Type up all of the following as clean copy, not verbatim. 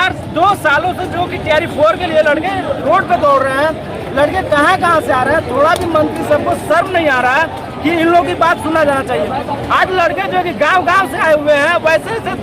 लगातार 2 सालों से जो कि टीआरई 4 के लिए लड़के रोड पे दौड़ रहे हैं, लड़के कहाँ से आ रहे हैं, थोड़ा भी मंत्री सबको शर्म नहीं आ रहा है कि इन लोगों की बात सुना जाना चाहिए। आज लड़के जो कि गांव से आए हुए हैं, वैसे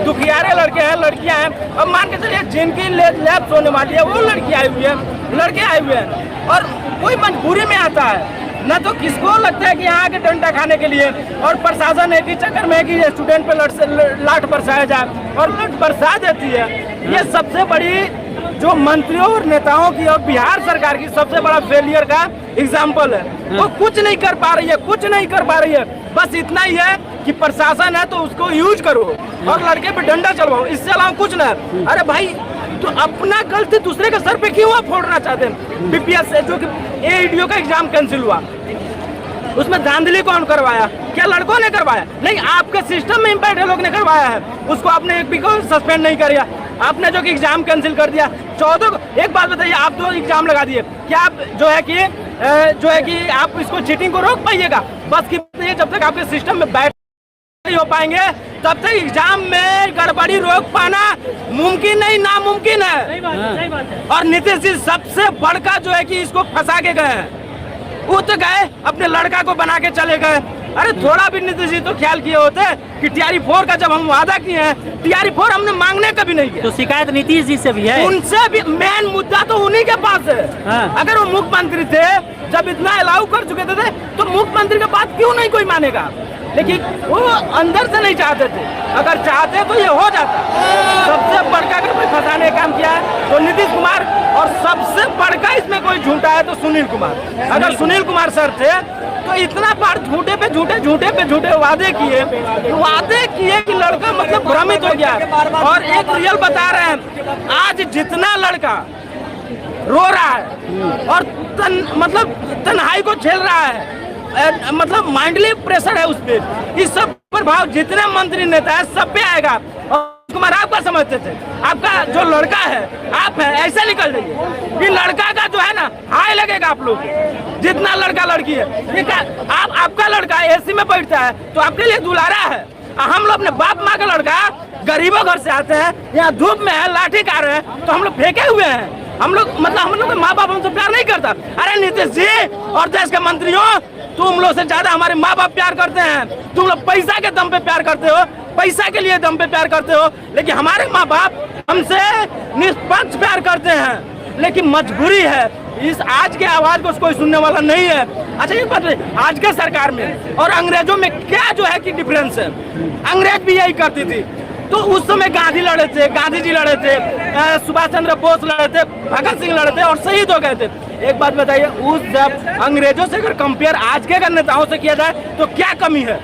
दुखियारे लड़के हैं, लड़कियां हैं, अब मान के चलिए जिनकी लैब होने वाली है वो लड़की आई हुई है, लड़के आए हुए हैं, और कोई मजबूरी में आता है न, तो किसको लगता है कि यहाँ के डंडा खाने के लिए, और प्रशासन एक ही चक्कर में है कि स्टूडेंट पे लाठ बरसाया जाए और लाठ बरसा देती है। ये सबसे बड़ी जो मंत्रियों और नेताओं की और बिहार सरकार की सबसे बड़ा फेलियर का एग्जाम्पल है। वो कुछ नहीं कर पा रही है, कुछ नहीं कर पा रही है। बस इतना ही है कि प्रशासन है तो उसको यूज करो और लड़के पे डंडा चलवाओ, इससे अलावा कुछ ना। अरे भाई, तो अपना गलती दूसरे के सर पे क्यों आप फोड़ना चाहते हैं? बीपीएस से जो कि एईडीओ का एग्जाम कैंसिल हुआ, उसमें धांधली कौन करवाया? क्या लड़कों ने करवाया? नहीं, आपके सिस्टम में इम्पैक्ट लोग ने करवाया है। उसको आपने एक भी को सस्पेंड नहीं किया, आपने जो कि एग्जाम कैंसिल कर दिया। 14 को एक बात बताइए, आप 2 एग्जाम लगा दिए, क्या आप जो है कि आप इसको चीटिंग को रोक पाइएगा? बस की जब तक आपके सिस्टम में बैठ नहीं हो पाएंगे तब तक एग्जाम में गड़बड़ी रोक पाना मुमकिन नहीं, नामुमकिन है। सही बात है। और नीतीश जी सबसे बड़का जो है कि इसको फंसा के गए हैं, वो तो गए अपने लड़का को बना के चले गए। अरे थोड़ा भी नीतीश जी तो ख्याल किए होते कि टीआरई 4 का जब हम वादा किए हैं, टीआरई 4 हमने मांगने कभी नहीं किया। तो शिकायत नीतीश जी से भी है, उनसे भी मेन मुद्दा तो उन्हीं के पास है। हाँ। अगर वो मुख्यमंत्री थे, जब इतना अलाउ कर चुके थे तो मुख्यमंत्री की बात क्यों नहीं कोई मानेगा? लेकिन वो अंदर से नहीं चाहते थे, अगर चाहते तो ये हो जाता। सबसे बड़का अगर कोई फंसाने का काम किया है तो नीतीश कुमार, और सबसे बड़का इसमें कोई झूठा है तो सुनील कुमार। अगर सुनील कुमार सर थे तो इतना बार झूठे पे झूठे वादे किए कि लड़का मतलब भ्रमित हो गया। और एक रियल बता रहे हैं, आज जितना लड़का रो रहा है और मतलब तन्हाई को झेल रहा है, मतलब माइंडली प्रेशर है उस पर, इस सब प्रभाव जितने मंत्री नेता है सब पे आएगा। और कुमार आप क्या समझते थे? आपका जो लड़का है, आप है ऐसे निकल जाइए कि लड़का का जो है ना हाई लगेगा आप लोग, जितना लड़का लड़की है। ये आपका लड़का एसी में बैठता है तो आपके लिए दुलारा है। हम लोग अपने बाप माँ का लड़का गरीबों घर से आते हैं, यहाँ धूप में है, लाठी कार है, तो हम लोग फेंके हुए हैं। हम लोग के माँ बाप हमसे प्यार नहीं करता। अरे नीतीश जी और देश के मंत्रियों, तुम लोग से ज्यादा हमारे माँ बाप प्यार करते हैं। तुम लोग पैसा के दम पे प्यार करते हो, पैसा के लिए दम पे प्यार करते हो, लेकिन हमारे माँ बाप हमसे निष्पक्ष प्यार करते हैं। लेकिन मजबूरी है, इस आज के आवाज को कोई सुनने वाला नहीं है। अच्छा ये बात, आज के सरकार में और अंग्रेजों में क्या जो है कि डिफरेंस है? अंग्रेज भी यही करती थी। तो उस समय गांधी लड़े थे, गांधी जी लड़े थे, सुभाष चंद्र बोस लड़े थे, भगत सिंह लड़े थे और शहीद हो गए थे। एक बात बताइए, उस जब अंग्रेजों से अगर कंपेयर आज के नेताओं से किया जाए तो क्या कमी है?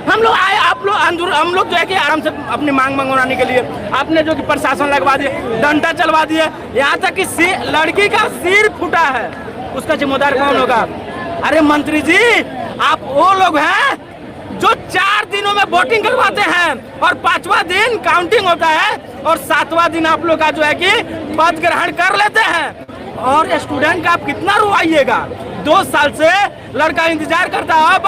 हम लोग आए, हम लोग जो है कि आराम से अपनी मांग मंगवाने के लिए आपने जो कि प्रशासन लगवा दिए, डंडा चलवा दिए, यहाँ तक कि लड़की का सिर फूटा है, उसका जिम्मेदार कौन होगा? अरे मंत्री जी, आप वो लोग हैं जो 4 दिनों में वोटिंग करवाते हैं और 5वां दिन काउंटिंग होता है और 7वां दिन आप लोग का जो है कि पद ग्रहण कर लेते हैं। और स्टूडेंट का आप कितना रुआइएगा? 2 साल से लड़का इंतजार करता है, अब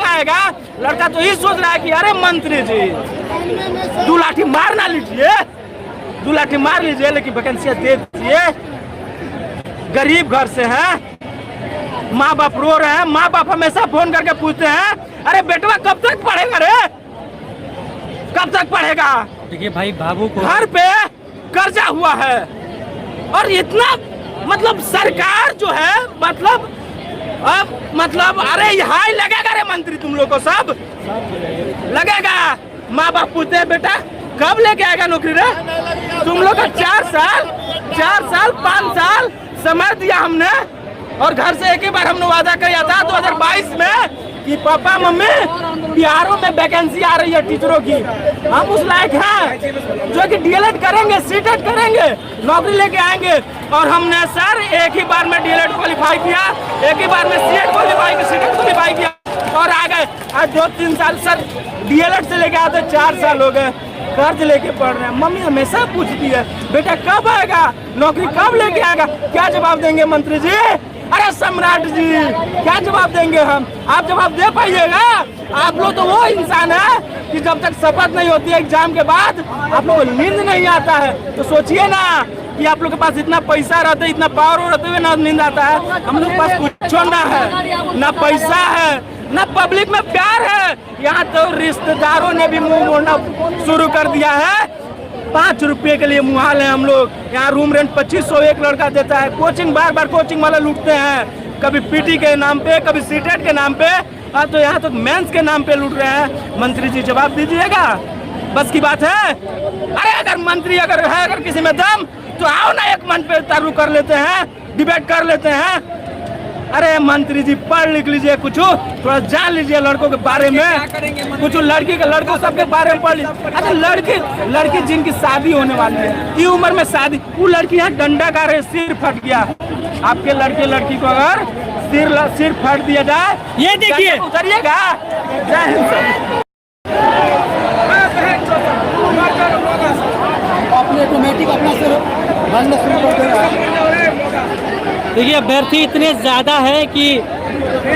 आएगा। लड़का तो ये सोच रहा है कि अरे मंत्री जी 2 लाठी मार ना लीजिए, 2 लाठी मार लीजिए, लेकिन वैकेंसियां दे दीजिए। गरीब घर से हैं, माँ बाप रो रहे हैं, माँ बाप हमेशा फोन करके पूछते हैं, अरे बेटवा कब तक पढ़ेगा रे, कब तक पढ़ेगा? देखिए भाई, बाबू को घर पे कर्जा हुआ है और इतना मतलब सरकार जो है मतलब अरे हाई लगेगा रे मंत्री, तुम लोग को सब लगेगा। माँ बाप पूछते हैं बेटा कब लेके आएगा नौकरी रे? तुम लोग का 4 साल 5 साल समय दिया हमने, और घर से एक ही बार हमने वादा किया था 2022 में कि पापा मम्मी बिहारों में वैकेंसी आ रही है टीचरों की, हम उस लायक हैं जो कि डीएलएड करेंगे, सीटेट करेंगे, नौकरी लेके आएंगे। और हमने सर एक ही बार में डीएलएड क्वालिफाई किया, एक ही बार में सीएट क्वालिफाई किया, सीटेट क्वालिफाई किया और आ गए। आज 2-3 साल सर डीएलएड से लेके आते 4 साल हो गए, कर्ज लेके पढ़ रहे हैं। मम्मी हमेशा पूछती है बेटा कब आएगा, नौकरी कब लेके आएगा? क्या जवाब देंगे मंत्री जी? अरे सम्राट जी क्या जवाब देंगे हम? आप जवाब दे पाइएगा? आप लोग तो वो इंसान है कि जब तक शपथ नहीं होती है एग्जाम के बाद आप लोग को नींद नहीं आता है। तो सोचिए ना कि आप लोग के पास इतना पैसा रहते, इतना पावर रहते हुए ना नींद आता है। हम लोग के पास कुछ ना है, ना पैसा है, ना पब्लिक में प्यार है। यहाँ तो रिश्तेदारों ने भी मुंह मोड़ना शुरू कर दिया है। 5 रुपये के लिए मुहाल है हम लोग। यहाँ रूम रेंट 2500 एक लड़का देता है। कोचिंग बार बार कोचिंग वाले लूटते हैं, कभी पीटी के नाम पे, कभी सीटेट के नाम पे, तो यहाँ तो मेंस के नाम पे लूट रहे हैं। मंत्री जी जवाब दीजिएगा, बस की बात है? अरे अगर मंत्री अगर है अगर किसी में दम तो आओ ना, एक मंच पे तारू कर लेते हैं, डिबेट कर लेते हैं। अरे मंत्री जी पढ़ लिख लीजिए, कुछ थोड़ा जान लीजिए लड़कों के बारे में, कुछ लड़की के लड़कों सबके बारे में पढ़ लीजिए। अच्छा लड़की जिनकी शादी होने वाली है, ये उम्र में शादी, वो लड़की यहाँ डंडा का रहे, सिर फट गया। आपके लड़की को अगर सिर फट दिया जाए, ये देखिए उतरिएगा। जय हिंद सर। अपने ऑटोमेटिक अपना सिर भरना शुरू कर देगा। देखिए अभ्यर्थी इतने ज़्यादा है कि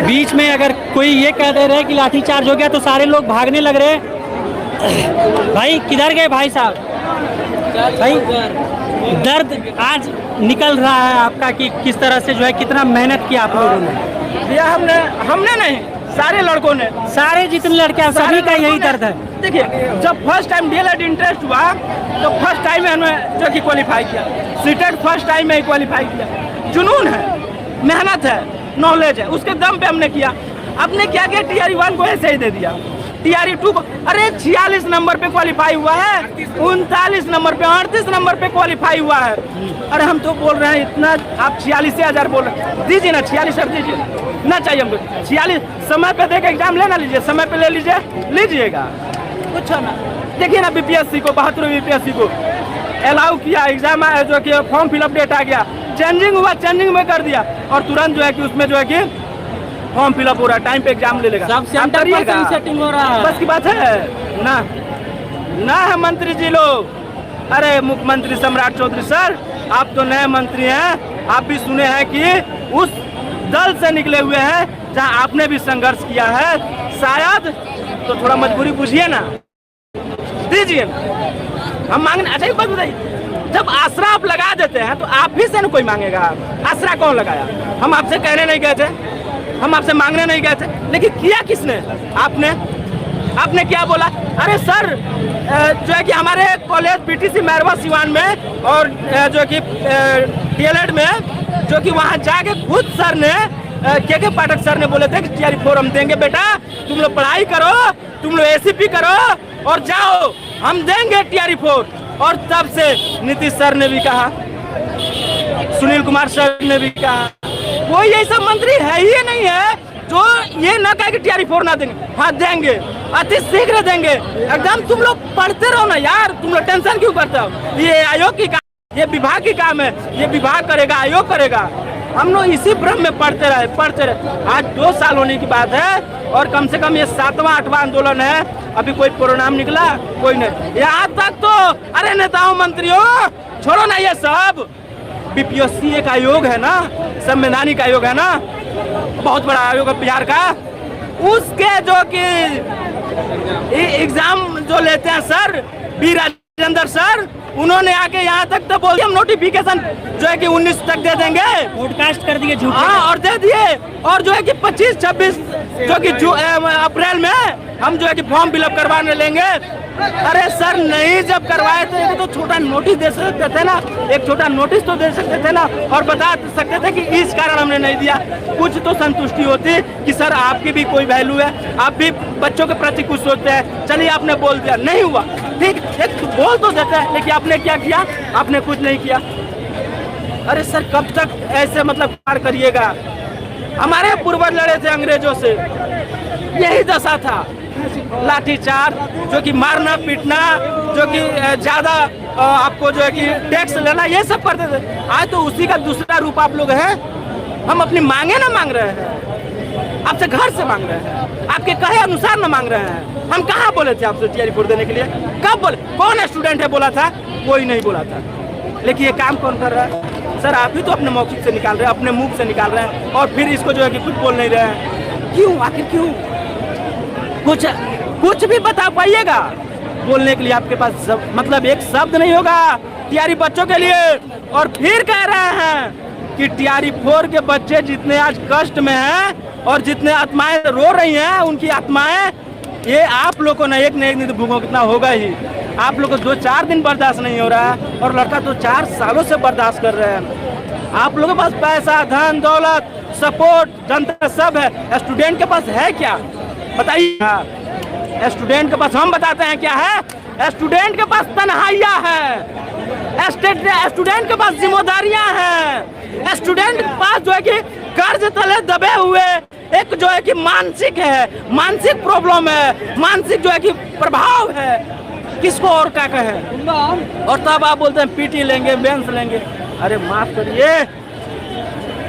बीच में अगर कोई ये कह दे रहे कि लाठीचार्ज हो गया तो सारे लोग भागने लग रहे हैं। भाई किधर गए भाई साहब? भाई दर्द आज निकल रहा है आपका कि किस तरह से जो है कितना मेहनत किया आप लोगों ने? भैया हमने नहीं, सारे लड़कों ने, सारे जितने लड़के हैं सभी का यही दर्द है। देखिए जब फर्स्ट टाइम डीएलएड इंटरेस्ट हुआ तो फर्स्ट टाइम में हमने जो कि क्वालिफाई किया, सीटेट फर्स्ट टाइम में क्वालिफाई किया। जुनून है, मेहनत है, नॉलेज है, उसके दम पे हमने किया। आपने क्या किया? टीआरई 1 को ऐसे ही दे दिया, टीआरई 2 को अरे 46 नंबर पे क्वालिफाई हुआ है, 39 नंबर पे, 38 नंबर पे क्वालिफाई हुआ है। अरे हम तो बोल रहे हैं इतना, आप 46,000 बोल रहे हैं, दीजिए ना 46 दीजिए ना, चाहिए हमको 46। समय पे देके एग्जाम लेना लीजिए, समय पे ले लीजिए, लीजिएगा कुछ ना। देखिए ना बीपीएससी को, 72 बीपीएससी को अलाउ किया, एग्जाम आया, जो कि फॉर्म फिलअप डेट आ गया, चेंजिंग हुआ, चेंजिंग में कर दिया और तुरंत जो है कि उसमें जो है कि फॉर्म फिलअप हो रहा है, टाइम पे एग्जाम ले लेगा। सेटिंग हो रहा है, बस की बात है ना है मंत्री जी लोग। अरे मुख्यमंत्री सम्राट चौधरी सर, आप तो नए मंत्री हैं, आप भी सुने हैं कि उस दल से निकले हुए हैं जहां आपने भी संघर्ष किया है, शायद तो थोड़ा मजबूरी बुझिए ना, दीजिए। हम मांगने, अच्छा एक बात बताइए, जब आसरा आप लगा देते हैं तो आप भी से न कोई मांगेगा। आसरा कौन लगाया? हम आपसे कहने नहीं गए थे, हम आपसे मांगने नहीं गए थे, लेकिन किया किसने? आपने क्या बोला? अरे सर जो है कि हमारे कॉलेज पीटीसी मैरवा सिवान में और जो कि डीएलएड में, जो कि वहाँ जाके खुद सर ने के पाठक सर ने बोले थे कि टीआरई 4 हम देंगे बेटा, तुम लोग पढ़ाई करो, तुम लोग एसीपी करो और जाओ, हम देंगे टीआरई 4। और तब से नीतीश सर ने भी कहा, सुनील कुमार सर ने भी कहा, कोई ऐसा मंत्री है ही नहीं है जो ये ना कहे कि टीआरई 4 ना देंगे। हाँ देंगे, अति शीघ्र देंगे एकदम। तुम लोग पढ़ते रहो ना यार, तुम लोग टेंशन क्यों करते हो? ये आयोग की काम, ये विभाग की काम है, ये विभाग करेगा, आयोग करेगा। हम लोग इसी भ्रम में पढ़ते रहे। आज 2 साल होने की बात है और कम से कम ये 7वां 8वां आंदोलन है, अभी कोई परिणाम निकला कोई नहीं। यहाँ तक तो अरे नेताओं मंत्रियों छोड़ो ना, ये सब बीपीएससी एक आयोग है ना, संवैधानिक आयोग है ना, बहुत बड़ा आयोग है बिहार का, उसके जो कि एग्जाम जो लेते हैं सर बी राजेंद्र सर, उन्होंने आके यहाँ तक तो बोल, हम नोटिफिकेशन जो है कि 19 तक दे देंगे, पॉडकास्ट कर दिए झूठ। हाँ और दे दिए, और जो है कि 25-26 जो कि अप्रैल में हम जो है कि फॉर्म फिलअप करवाने लेंगे। अरे सर नहीं जब करवाए थे तो छोटा नोटिस दे सकते थे ना, एक छोटा नोटिस तो दे सकते थे ना, और बता सकते थे कि इस कारण हमने नहीं दिया। कुछ तो संतुष्टि होती कि सर आपकी भी कोई वैल्यू है, आप भी बच्चों के प्रति कुछ सोचते हैं। चलिए आपने बोल दिया, नहीं हुआ ठीक, एक बोल तो देते हैं, लेकिन आपने क्या किया? आपने कुछ नहीं किया। अरे सर कब तक ऐसे मतलब कार्य करिएगा? हमारे पूर्वज लड़े थे अंग्रेजों से, यही दशा था, लाठीचार्ज, जो कि मारना पीटना, जो कि ज्यादा आपको जो है कि टैक्स लेना, ये सब करते थे। आज तो उसी का दूसरा रूप आप लोग हैं। हम अपनी मांगे ना मांग रहे हैं, आपसे घर से मांग रहे हैं, आपके कहे अनुसार ना मांग रहे हैं। हम कहाँ बोले थे आपसे टीआरई 4 देने के लिए? कब बोले? कौन स्टूडेंट है बोला था? कोई नहीं बोला था। लेकिन ये काम कौन कर रहा है? सर आप ही तो अपने मौखिक से निकाल रहे हैं, अपने मुंह से निकाल रहे हैं, और फिर इसको जो है कि कुछ बोल नहीं रहे हैं। क्यों, आखिर क्यों? कुछ भी बता पाइएगा? बोलने के लिए आपके पास मतलब एक शब्द नहीं होगा टीआरई बच्चों के लिए। और फिर कह रहे हैं कि टीआरई 4 के बच्चे जितने आज कष्ट में हैं और जितने आत्माएं रो रही हैं, उनकी आत्माएं, ये आप लोगों को ना एक दिन भूखों कितना होगा ही। आप लोगों को 2-4 दिन बर्दाश्त नहीं हो रहा है, और लड़का तो 4 सालों से बर्दाश्त कर रहे हैं। आप लोगों के पास पैसा, धन दौलत, सपोर्ट, जनता सब है, स्टूडेंट के पास है क्या बताइए? स्टूडेंट के पास हम बताते हैं क्या है। स्टूडेंट के पास तन्हाइयाँ है, स्टूडेंट के पास जिम्मेदारियां हैं, स्टूडेंट के पास जो है कि कर्ज तले दबे हुए एक जो है कि मानसिक प्रॉब्लम है, मानसिक जो है कि प्रभाव है। किसको और क्या कहें? और तब आप बोलते हैं पीटी लेंगे, बेंच लेंगे। अरे माफ करिए,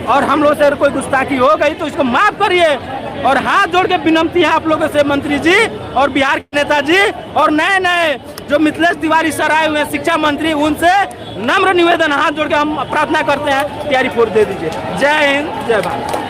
और हम लोग से अगर कोई गुस्ताखी हो गई तो इसको माफ करिए। और हाथ जोड़ के विनम्ती है आप लोगों से, मंत्री जी और बिहार के नेताजी और नए जो मिथिलेश तिवारी सर आए हुए हैं शिक्षा मंत्री, उनसे नम्र निवेदन, हाथ जोड़ के हम प्रार्थना करते हैं टीआरई 4 दे दीजिए। जय हिंद, जय भारत।